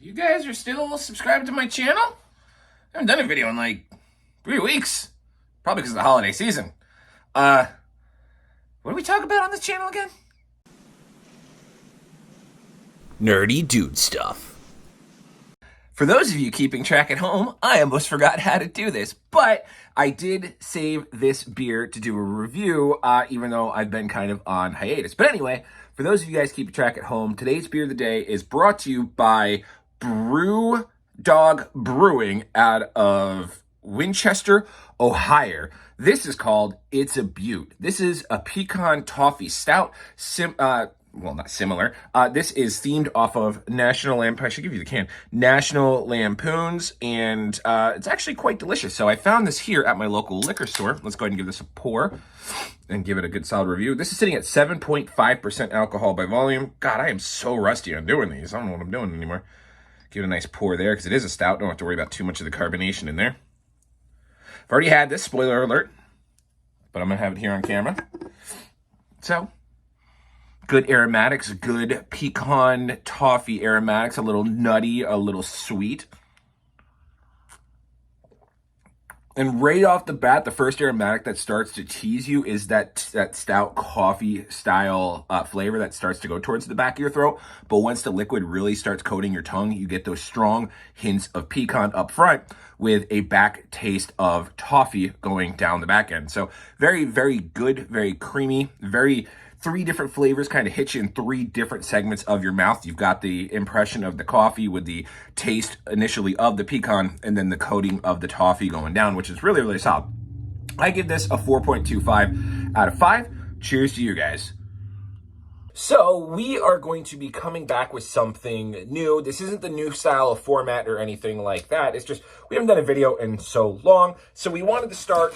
You guys are still subscribed to my channel? I haven't done a video in like 3 weeks. Probably because of the holiday season. What do we talk about on this channel again? Nerdy dude stuff. For those of you keeping track at home, I almost forgot how to do this, but I did save this beer to do a review, even though I've been kind of on hiatus. But anyway, for those of you guys keeping track at home, today's beer of the day is brought to you by Brew Dog Brewing out of Winchester, Ohio. This is called It's a Beaut. This is a pecan toffee stout. Well, not similar. This is themed off of National Lampoons. I should give you the can. National Lampoons, and it's actually quite delicious. So I found this here at my local liquor store. Let's go ahead and give this a pour and give it a good solid review. This is sitting at 7.5% alcohol by volume. God, I am so rusty on doing these. I don't know what I'm doing anymore. Give it a nice pour there because it is a stout. Don't have to worry about too much of the carbonation in there. I've already had this, spoiler alert, but I'm going to have it here on camera. So, good aromatics, good pecan toffee aromatics, a little nutty, a little sweet. And right off the bat, the first aromatic that starts to tease you is that stout coffee style flavor that starts to go towards the back of your throat. But once the liquid really starts coating your tongue, you get those strong hints of pecan up front with a back taste of toffee going down the back end. So very, very good, very creamy, very... 3 different flavors kind of hit you in 3 different segments of your mouth. You've got the impression of the coffee with the taste initially of the pecan and then the coating of the toffee going down, which is really, really solid. I give this a 4.25 out of 5. Cheers to you guys. So we are going to be coming back with something new. This isn't the new style of format or anything like that. It's just we haven't done a video in so long. So we wanted to start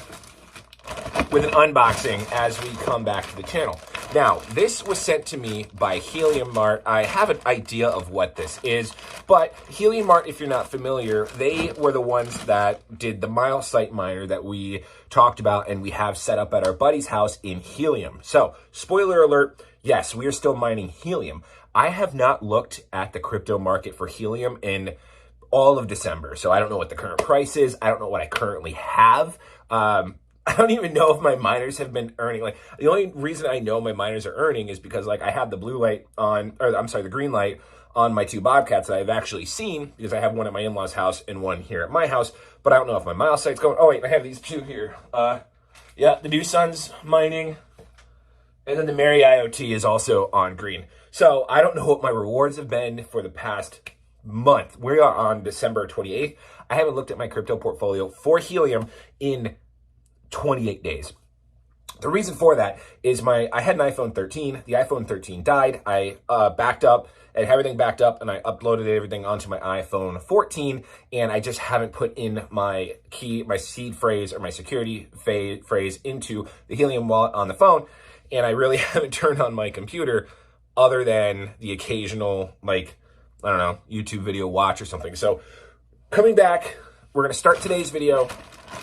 with an unboxing as we come back to the channel. Now, this was sent to me by Helium Mart. I have an idea of what this is, but Helium Mart, if you're not familiar, they were the ones that did the MileSite miner that we talked about and we have set up at our buddy's house in Helium. So, spoiler alert, yes, we are still mining helium. I have not looked at the crypto market for helium in all of December, so I don't know what the current price is. I don't know what I currently have. I don't even know if my miners have been earning. Like, the only reason I know my miners are earning is because, like, I have the blue light on, or I'm sorry, the green light on my 2 Bobcats that I've actually seen because I have one at my in-laws' house and one here at my house. But I don't know if my MileSite's going. Oh, wait, I have these 2 here. Yeah, the New Sun's mining. And then the MerrIoT is also on green. So I don't know what my rewards have been for the past month. We are on December 28th. I haven't looked at my crypto portfolio for helium in 28 days. The reason for that is I had an iPhone 13. The iPhone 13 died. I backed up and everything backed up and I uploaded everything onto my iPhone 14 and I just haven't put in my seed phrase or my security phrase into the Helium wallet on the phone. And I really haven't turned on my computer other than the occasional, like, I don't know, YouTube video watch or something. So coming back, we're going to start today's video.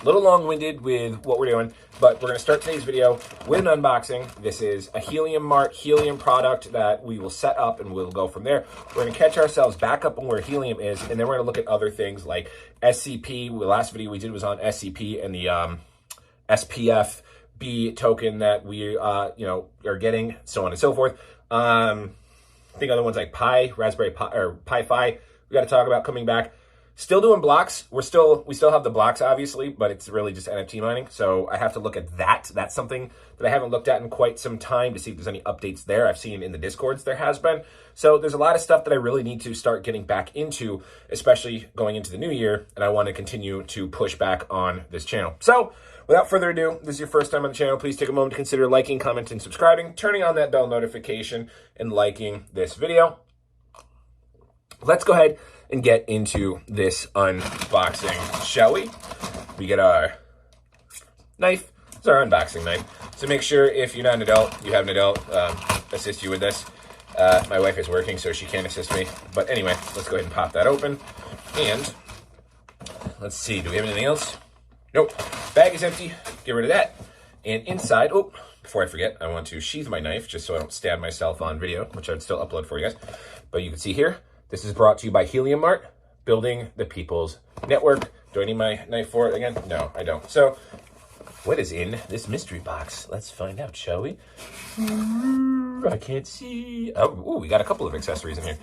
A little long-winded with what we're doing, but we're going to start today's video with an unboxing. This is a Helium Mart helium product that we will set up and we'll go from there. We're going to catch ourselves back up on where helium is, and then we're going to look at other things like SCP. The last video we did was on SCP and the SPF-B token that we are getting, so on and so forth. I think other ones like Raspberry Pi or Pi-Fi we got to talk about coming back. Still doing blocks. We still have the blocks, obviously, but it's really just NFT mining. So I have to look at that. That's something that I haven't looked at in quite some time to see if there's any updates there. I've seen in the Discords there has been. So there's a lot of stuff that I really need to start getting back into, especially going into the new year. And I want to continue to push back on this channel. So without further ado, this is your first time on the channel. Please take a moment to consider liking, commenting, subscribing, turning on that bell notification, and liking this video. Let's go ahead and get into this unboxing, shall we? We get our knife. It's our unboxing knife. So make sure if you're not an adult, you have an adult assist you with this. My wife is working, so she can't assist me. But anyway, let's go ahead and pop that open. And let's see, do we have anything else? Nope. Bag is empty. Get rid of that. And inside, oh, before I forget, I want to sheath my knife just so I don't stab myself on video, which I'd still upload for you guys. But you can see here, This is brought to you by Helium Mart, building the people's network. Do I need my knife for it again? No, I don't. So, what is in this mystery box? Let's find out, shall we? I can't see. Oh, ooh, we got a couple of accessories in here.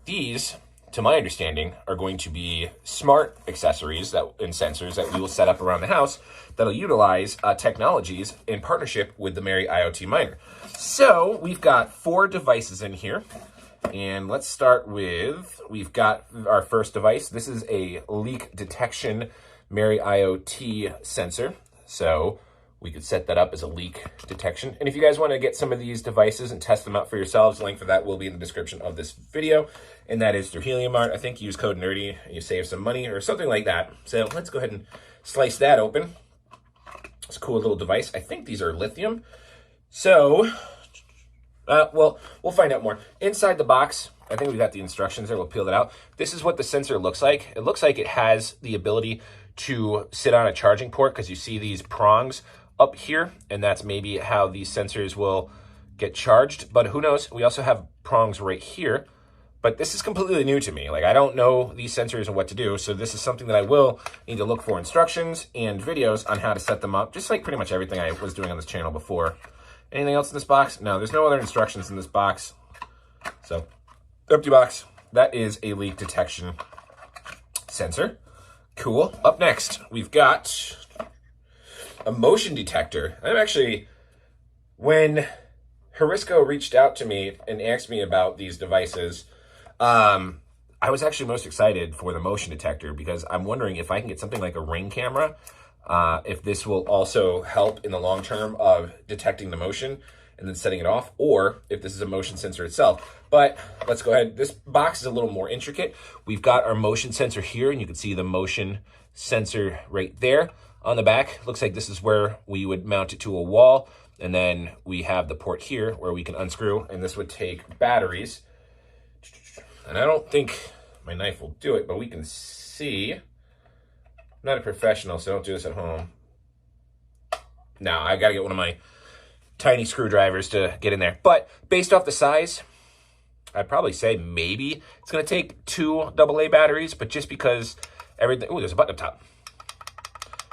These, to my understanding, are going to be smart accessories and sensors that we will set up around the house that'll utilize technologies in partnership with the MerrIoT miner. So we've got 4 devices in here. And let's start with, we've got our first device. This is a leak detection MerrIoT sensor. So we could set that up as a leak detection. And if you guys want to get some of these devices and test them out for yourselves, the link for that will be in the description of this video. And that is through Helium Mart. I think use code NERDY and you save some money or something like that. So let's go ahead and slice that open. It's a cool little device. I think these are lithium. So, well, we'll find out more. Inside the box, I think we've got the instructions there. We'll peel it out. This is what the sensor looks like. It looks like it has the ability to sit on a charging port because you see these prongs up here, and that's maybe how these sensors will get charged. But who knows? We also have prongs right here. But this is completely new to me. Like, I don't know these sensors and what to do. So this is something that I will need to look for instructions and videos on how to set them up, just like pretty much everything I was doing on this channel before. Anything else in this box? No, there's no other instructions in this box. So, empty box. That is a leak detection sensor. Cool. Up next, we've got a motion detector. I'm actually, when Harisco reached out to me and asked me about these devices, I was actually most excited for the motion detector because I'm wondering if I can get something like a Ring camera, if this will also help in the long term of detecting the motion and then setting it off, or if this is a motion sensor itself. But let's go ahead. This box is a little more intricate. We've got our motion sensor here, and you can see the motion sensor right there on the back. Looks like this is where we would mount it to a wall, and then we have the port here where we can unscrew, and this would take batteries. And I don't think my knife will do it, but we can see. I'm not a professional, so don't do this at home. Now, I gotta get one of my tiny screwdrivers to get in there. But based off the size, I'd probably say maybe it's gonna take 2 AA batteries, but just because everything, oh, there's a button up top.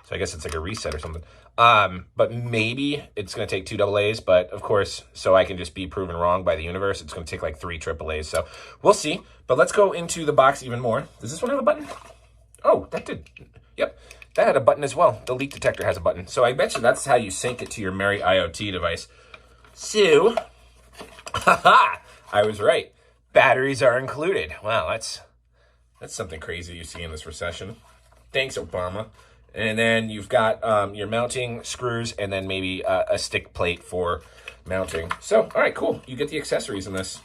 So I guess it's like a reset or something. But maybe it's going to take 2 AA's, but of course, so I can just be proven wrong by the universe, it's going to take like 3 AA's. So we'll see. But let's go into the box even more. Does this one have a button? Oh, that did. Yep, that had a button as well. The leak detector has a button. So I bet you that's how you sync it to your MerrIoT device. So, haha, I was right. Batteries are included. Wow, that's something crazy you see in this recession. Thanks, Obama. And then you've got your mounting screws and then maybe a stick plate for mounting. So, all right, cool. You get the accessories in this.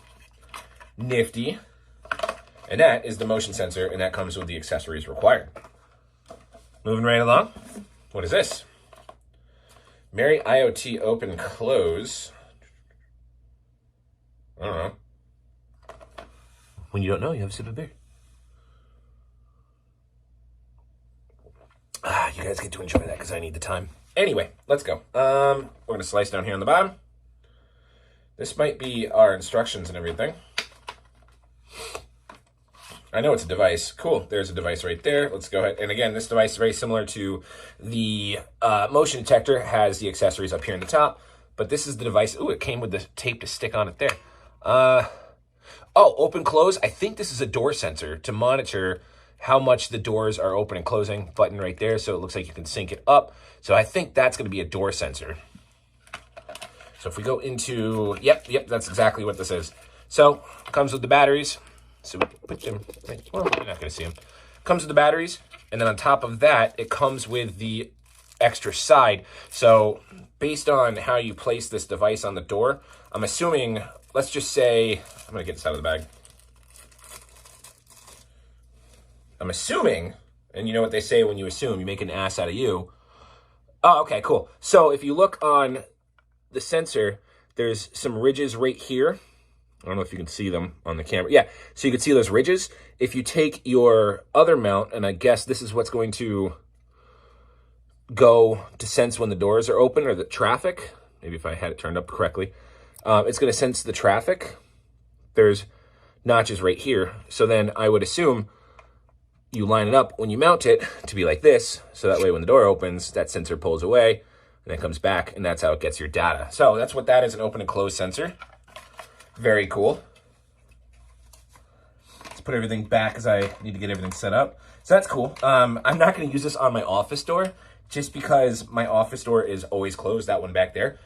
Nifty. And that is the motion sensor, and that comes with the accessories required. Moving right along. What is this? MerrIoT open close. I don't know. When you don't know, you have a sip of beer. You guys get to enjoy that because I need the time. Anyway, let's go. We're going to slice down here on the bottom. This might be our instructions and everything. I know it's a device. Cool. There's a device right there. Let's go ahead. And again, this device is very similar to the motion detector. Has the accessories up here in the top. But this is the device. Ooh, it came with the tape to stick on it there. Oh, open close. I think this is a door sensor to monitor how much the doors are open and closing. Button right there, so it looks like you can sync it up. So I think that's going to be a door sensor. So if we go into, yep, that's exactly what this is. So it comes with the batteries. So we can put them, well, you're not going to see them. Comes with the batteries, and then on top of that, it comes with the extra side. So based on how you place this device on the door, I'm assuming, let's just say, I'm going to get this out of the bag. I'm assuming, and you know what they say when you assume, you make an ass out of you. Oh, okay, cool. So if you look on the sensor, there's some ridges right here. I don't know if you can see them on the camera. Yeah, so you can see those ridges. If you take your other mount, and I guess this is what's going to go to sense when the doors are open or the traffic. Maybe if I had it turned up correctly. It's going to sense the traffic. There's notches right here. So then I would assume you line it up when you mount it to be like this. So that way when the door opens, that sensor pulls away and then comes back, and that's how it gets your data. So that's what that is, an open and close sensor. Very cool. Let's put everything back because I need to get everything set up. So that's cool. I'm not going to use this on my office door just because my office door is always closed. That one back there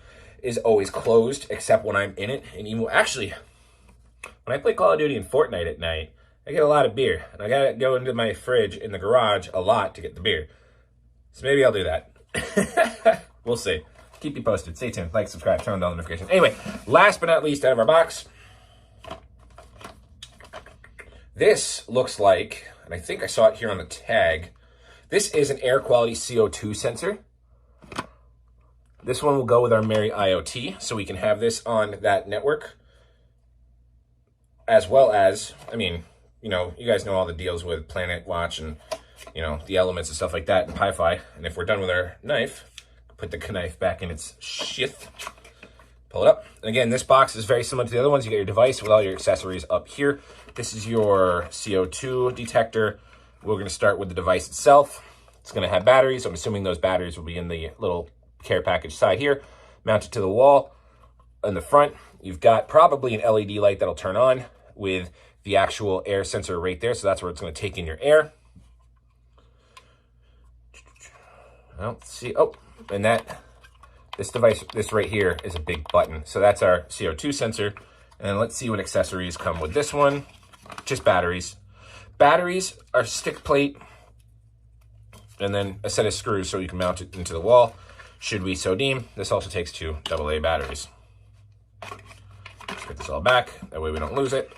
is always closed except when I'm in it. And even actually, when I play Call of Duty and Fortnite at night, I get a lot of beer. And I got to go into my fridge in the garage a lot to get the beer. So maybe I'll do that. We'll see. Keep you posted. Stay tuned. Like, subscribe, turn on the notifications. Anyway, last but not least, out of our box, this looks like, and I think I saw it here on the tag, this is an air quality CO2 sensor. This one will go with our MerrIoT, so we can have this on that network, as well as, I mean, you know, you guys know all the deals with Planet Watch and, you know, the elements and stuff like that and Pi-Fi. And if we're done with our knife, put the knife back in its sheath, pull it up. And again, this box is very similar to the other ones. You get your device with all your accessories up here. This is your CO2 detector. We're going to start with the device itself. It's going to have batteries. I'm assuming those batteries will be in the little care package side here, mounted to the wall. In the front, you've got probably an LED light that'll turn on with the actual air sensor right there. So that's where it's going to take in your air. Well, let's see. Oh, and this device, this right here is a big button. So that's our CO2 sensor. And let's see what accessories come with this one. Just batteries. Batteries are stick plate and then a set of screws so you can mount it into the wall should we so deem. This also takes 2 AA batteries. Let's get this all back. That way we don't lose it.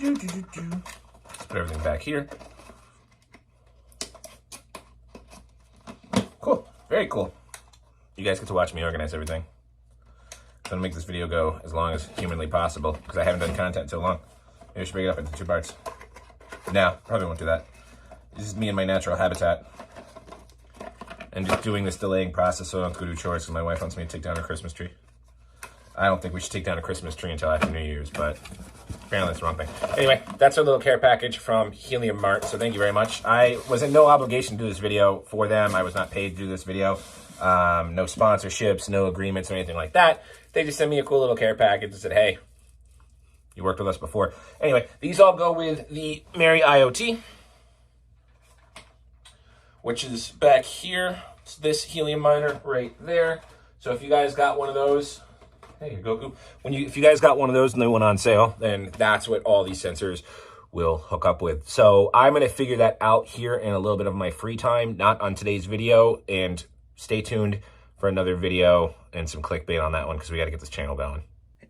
Let's put everything back here. Cool. Very cool. You guys get to watch me organize everything. I'm going to make this video go as long as humanly possible because I haven't done content in so long. Maybe I should break it up into 2 parts. No, probably won't do that. This is me in my natural habitat. And just doing this delaying process so I don't have to go do chores because my wife wants me to take down her Christmas tree. I don't think we should take down a Christmas tree until after New Year's, but apparently that's the wrong thing. Anyway, that's our little care package from Helium Mart, so thank you very much. I was in no obligation to do this video for them. I was not paid to do this video. No sponsorships, no agreements or anything like that. They just sent me a cool little care package and said, hey, you worked with us before. Anyway, these all go with the MerrIoT, which is back here. It's this helium miner right there. So if you guys got one of those, hey, Goku. If you guys got one of those and they went on sale, then that's what all these sensors will hook up with. So I'm going to figure that out here in a little bit of my free time, not on today's video, and stay tuned for another video and some clickbait on that one because we got to get this channel going.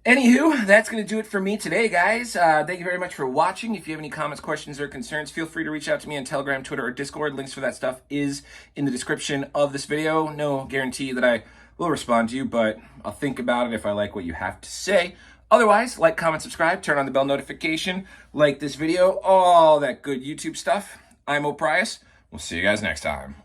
Anywho, that's going to do it for me today, guys. Thank you very much for watching. If you have any comments, questions, or concerns, feel free to reach out to me on Telegram, Twitter, or Discord. Links for that stuff is in the description of this video. No guarantee that I will respond to you, but I'll think about it if I like what you have to say. Otherwise, like, comment, subscribe, turn on the bell notification, like this video, all that good YouTube stuff. I'm MerrIoT. We'll see you guys next time.